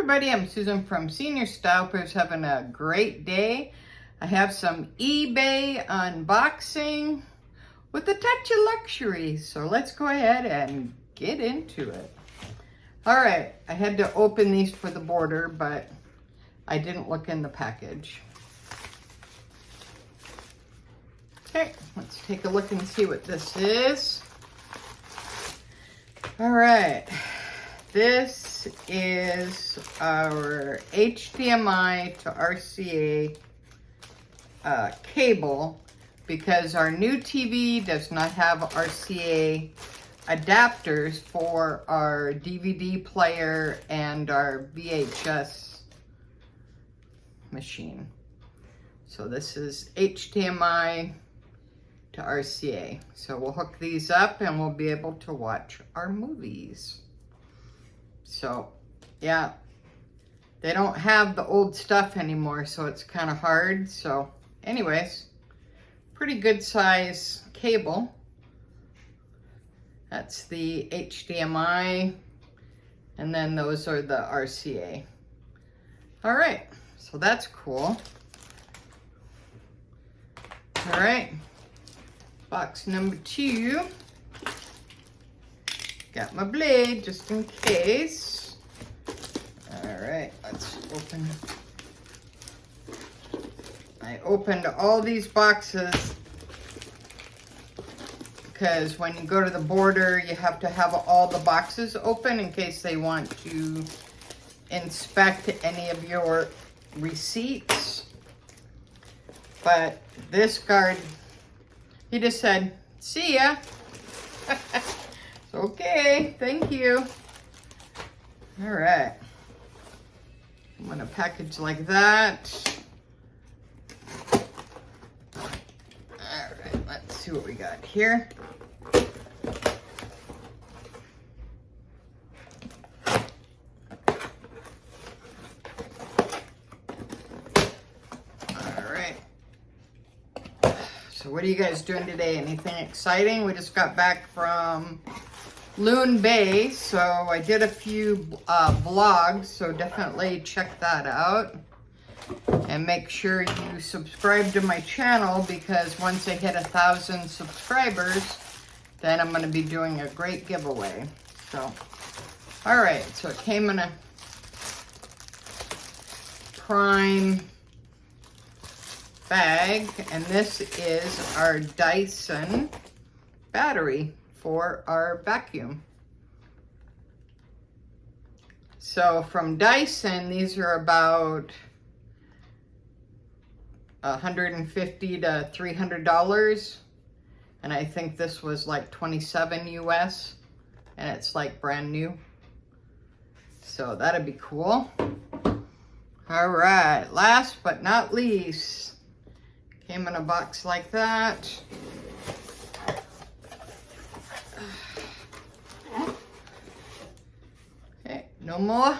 everybody, I'm Susan from Senior Style. Hope you're having a great day. I have some eBay unboxing with a touch of luxury. So let's go ahead and get into it. All right, I had to open these for the border, but I didn't look in the package. Okay, let's take a look and see what this is. All right. This is our HDMI to RCA cable because our new TV does not have RCA adapters for our DVD player and our VHS machine. So this is HDMI to RCA. So we'll hook these up and we'll be able to watch our movies. So, yeah, they don't have the old stuff anymore, so it's kind of hard. So, anyways, pretty good size cable. That's the HDMI, and then those are the RCA. All right, so that's cool. All right, box number 2. Got my blade just in case. All right, let's open. I opened all these boxes because when you go to the border, you have to have all the boxes open in case they want to inspect any of your receipts. But this guard, he just said, "See ya." Okay, thank you. All right. I'm gonna package like that. All right, let's see what we got here. All right. So what are you guys doing today? Anything exciting? We just got back from Loon Bay, so I did a few vlogs, so definitely check that out. And make sure you subscribe to my channel because once I hit 1,000 subscribers, then I'm going to be doing a great giveaway. So, all right, so it came in a prime bag, and this is our Dyson battery for our vacuum. So from Dyson, these are about $150 to $300, and I think this was like 27 US, and it's like brand new. So that'd be cool. All right, last but not least, came in a box like that. No more.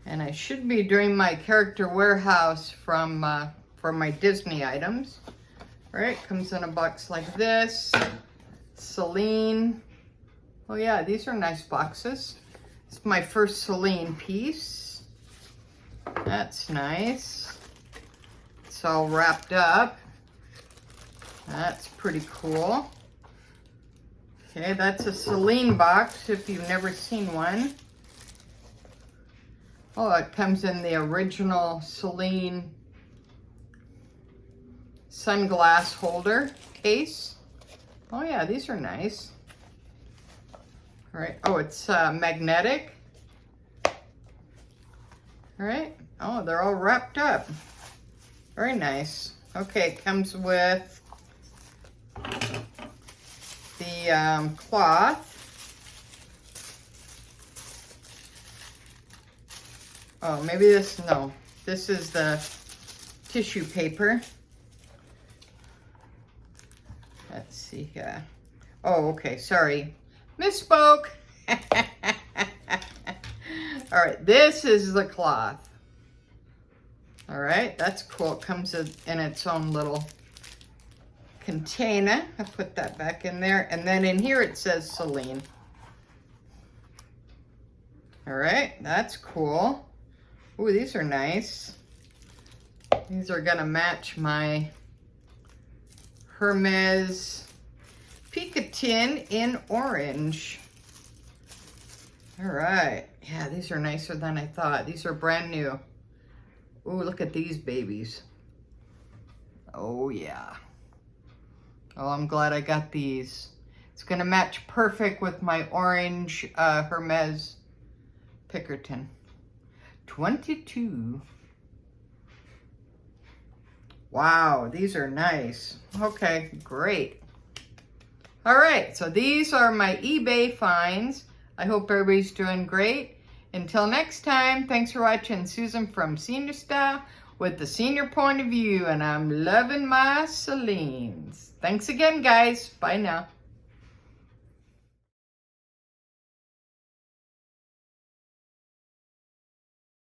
And I should be doing my character warehouse from for my Disney items. All right, comes in a box like this. Celine. Oh yeah, these are nice boxes. It's my first Celine piece. That's nice. It's all wrapped up. That's pretty cool. Okay, that's a Celine box if you've never seen one. Oh, it comes in the original Celine sunglass holder case. Oh yeah, these are nice. All right, oh, it's magnetic. All right, oh, they're all wrapped up. Very nice. Okay, it comes with the cloth. Oh, maybe this, no. This is the tissue paper. Let's see here. Oh, okay, sorry. Misspoke. All right, this is the cloth. All right, that's cool. It comes in its own little container. I put that back in there. And then in here it says Celine. All right, that's cool. Ooh, these are nice. These are gonna match my Hermes Picotin in orange. All right, yeah, these are nicer than I thought. These are brand new. Ooh, look at these babies. Oh yeah. Oh, I'm glad I got these. It's gonna match perfect with my orange Hermes Picotin. 22. Wow, these are nice. Okay, great. All right, so these are my eBay finds. I hope everybody's doing great. Until next time, thanks for watching Susan from Senior Style with the senior point of view, and I'm loving my Celines. Thanks again, guys. Bye now.